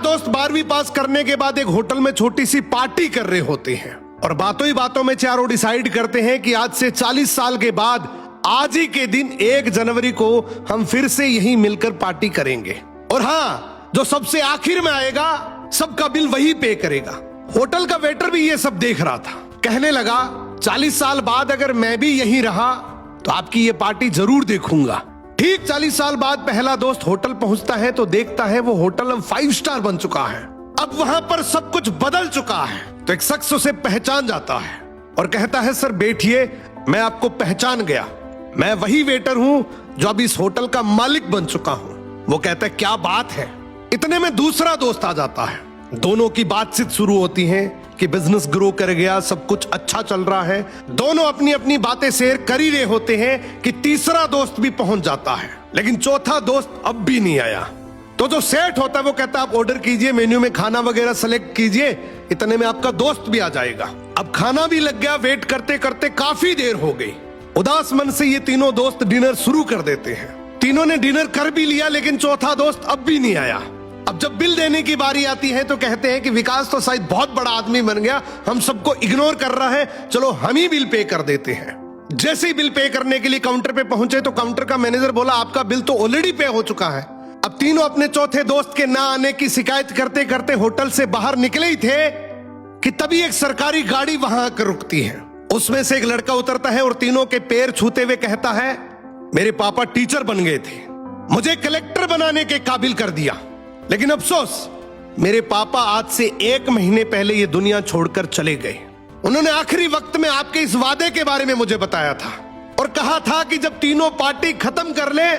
दोस्त 12वीं पास करने के बाद एक होटल में छोटी सी पार्टी कर रहे होते हैं और बातों ही बातों में चारों डिसाइड करते हैं कि आज से 40 साल के बाद आज ही के दिन 1 जनवरी को हम फिर से यहीं मिलकर पार्टी करेंगे। और हाँ, जो सबसे आखिर में आएगा सबका बिल वही पे करेगा। होटल का वेटर भी ये सब देख रहा था। कहने लगा 40 साल बाद अगर मैं भी यहीं रहा तो आपकी ये पार्टी जरूर देखूंगा। ठीक 40 साल बाद पहला दोस्त होटल पहुंचता है तो देखता है वो होटल अब 5 स्टार बन चुका है। अब वहां पर सब कुछ बदल चुका है। तो एक शख्स उसे पहचान जाता है और कहता है सर बैठिए, मैं आपको पहचान गया, मैं वही वेटर हूं जो अब इस होटल का मालिक बन चुका हूं। वो कहता है क्या बात है। इतने में दूसरा दोस्त आ जाता है। दोनों की बातचीत शुरू होती है कि बिजनेस ग्रो कर गया, सब कुछ अच्छा चल रहा है। दोनों अपनी अपनी बातें शेयर कर ही रहे होते हैं कि तीसरा दोस्त भी पहुंच जाता है, लेकिन चौथा दोस्त अब भी नहीं आया। तो जो सेठ होता है वो कहता है आप ऑर्डर कीजिए, मेन्यू में खाना वगैरह सेलेक्ट कीजिए, इतने में आपका दोस्त भी आ जाएगा। अब खाना भी लग गया। वेट करते करते काफी देर हो गई। उदास मन से ये तीनों दोस्त डिनर शुरू कर देते हैं। तीनों ने डिनर कर भी लिया, लेकिन चौथा दोस्त अब भी नहीं आया। अब जब बिल देने की बारी आती है तो कहते हैं कि विकास तो शायद बहुत बड़ा आदमी बन गया, हम सबको इग्नोर कर रहा है, चलो हम ही बिल पे कर देते हैं। जैसे ही बिल पे करने के लिए काउंटर पे पहुंचे तो काउंटर का मैनेजर बोला आपका बिल तो ऑलरेडी पे हो चुका है। अब तीनों अपने चौथे दोस्त के ना आने की शिकायत करते करते होटल से बाहर निकले ही थे कि तभी एक सरकारी गाड़ी वहां आकर रुकती है। उसमें से एक लड़का उतरता है और तीनों के पैर छूते हुए कहता है मेरे पापा टीचर बन गए थे, मुझे कलेक्टर बनाने के काबिल कर दिया, लेकिन अफसोस मेरे पापा आज से 1 महीने पहले ये दुनिया छोड़कर चले गए। उन्होंने आखिरी वक्त में आपके इस वादे के बारे में मुझे बताया था और कहा था कि जब तीनों पार्टी खत्म कर ले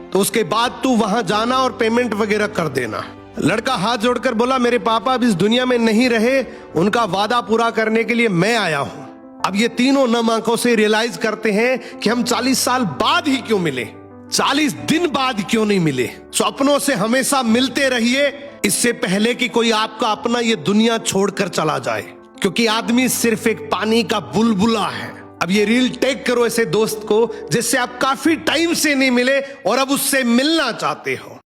तो उसके बाद तू वहां जाना और पेमेंट वगैरह कर देना। लड़का हाथ जोड़कर बोला मेरे पापा अब इस दुनिया में नहीं रहे, उनका वादा पूरा करने के लिए मैं आया हूं। अब ये तीनों नम आंखों से रियलाइज करते हैं कि हम 40 साल बाद ही क्यों मिले, 40 दिन बाद क्यों नहीं मिले। सपनों से हमेशा मिलते रहिए, इससे पहले कि कोई आपका अपना ये दुनिया छोड़कर चला जाए, क्योंकि आदमी सिर्फ एक पानी का बुलबुला है। अब ये रील टैग करो ऐसे दोस्त को जिससे आप काफी टाइम से नहीं मिले और अब उससे मिलना चाहते हो।